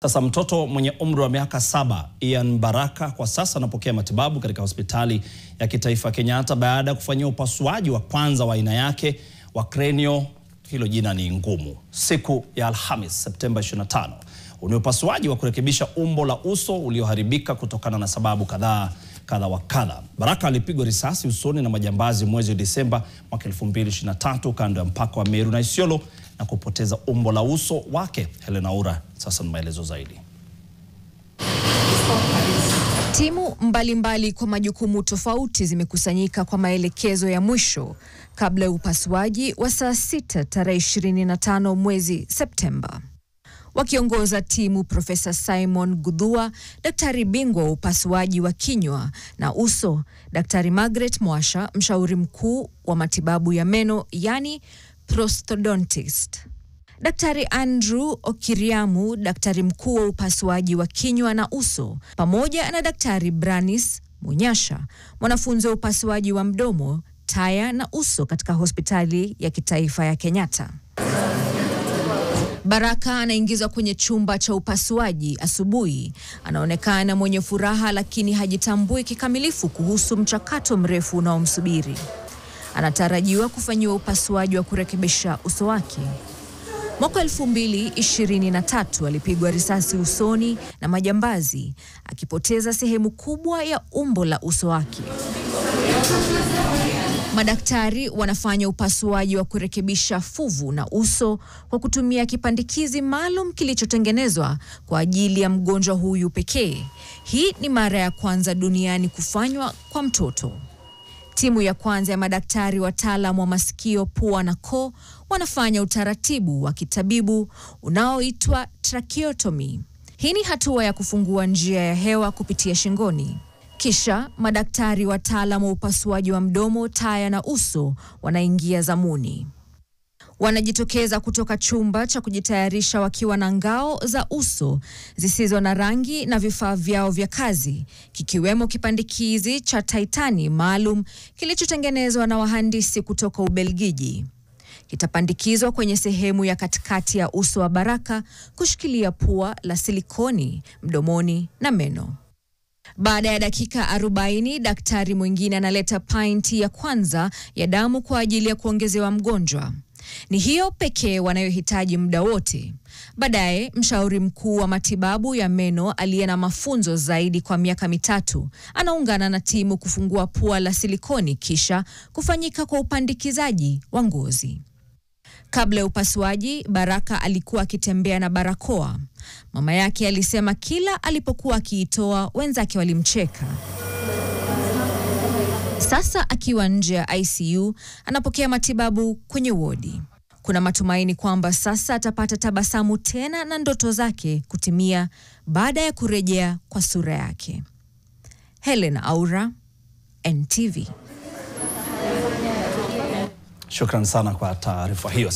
Sasa mtoto mwenye umri wa miaka 7, Ian Baraka, kwa sasa anapokea matibabu katika hospitali ya kitaifa Kenyatta baada ya kufanyia upasuaji wa kwanza wa aina yake wa cranial, hilo jina ni ngumu, siku ya Alhamis Septemba 25. Ni upasuaji wa kurekebisha umbo la uso ulioharibika kutokana na sababu kadha wa kadha. Baraka alipigwa risasi usoni na majambazi mwezi Disemba mwaka 2023 kando ya mpaka wa Meru na Isiolo na kupoteza umbo la uso wake. Helena Aura sasa na maelezo zaidi. Timu mbalimbali kwa majukumu tofauti zimekusanyika kwa maelekezo ya mwisho kabla ya upasuaji wa saa 6 tarehe 25 mwezi Septemba. Wakiongoza timu Profesa Simon Gudhua, daktari bingwa wa upasuaji wa kinywa na uso, Daktari Margaret Mwasha, mshauri mkuu wa matibabu ya meno yani prosthodontist, Daktari Andrew Okiriamu, daktari mkuu wa upasuaji wa kinywa na uso, pamoja na Daktari Branis Munyasha, mwanafunzi wa upasuaji wa mdomo, taya na uso katika hospitali ya kitaifa ya Kenyatta. Baraka anaingizwa kwenye chumba cha upasuaji asubuhi. Anaonekana mwenye furaha lakini hajitambui kikamilifu kuhusu mchakato mrefu unaomsubiri. Anatarajiwa kufanyiwa upasuaji wa kurekebisha uso wake. Mwaka 2023 alipigwa risasi usoni na majambazi, akipoteza sehemu kubwa ya umbo la uso wake. Madaktari wanafanya upasuaji wa kurekebisha fuvu na uso kwa kutumia kipandikizi maalum kilichotengenezwa kwa ajili ya mgonjwa huyu pekee. Hii ni mara ya kwanza duniani kufanywa kwa mtoto. Timu ya kwanza ya madaktari wataalamu wa masikio, pua na koo wanafanya utaratibu wa kitabibu unaoitwa tracheotomy. Hii ni hatua ya kufungua njia ya hewa kupitia shingoni. Kisha madaktari wataalamu wa upasuaji wa mdomo, taya na uso wanaingia zamuni. Wanajitokeza kutoka chumba cha kujitayarisha wakiwa na ngao za uso zisizo na rangi na vifaa vyao vya kazi, kikiwemo kipandikizi cha titani maalum kilichotengenezwa na wahandisi kutoka Ubelgiji. Kitapandikizwa kwenye sehemu ya katikati ya uso wa Baraka kushikilia pua la silikoni, mdomoni na meno. Baada ya dakika 40, daktari mwingine analeta painti ya kwanza ya damu kwa ajili ya kuongezewa mgonjwa. Ni hiyo pekee wanayohitaji muda wote. Baadaye, mshauri mkuu wa matibabu ya meno aliye na mafunzo zaidi kwa miaka 3 anaungana na timu kufungua pua la silikoni kisha kufanyika kwa upandikizaji wa ngozi. Kabla ya upasuaji, Baraka alikuwa akitembea na barakoa. Mama yake alisema kila alipokuwa akiitoa wenzake walimcheka. Sasa akiwa nje ya ICU, anapokea matibabu kwenye wodi. Kuna matumaini kwamba sasa atapata tabasamu tena na ndoto zake kutimia baada ya kurejea kwa sura yake. Helena Aura, NTV. Shukran sana kwa taarifa hiyo.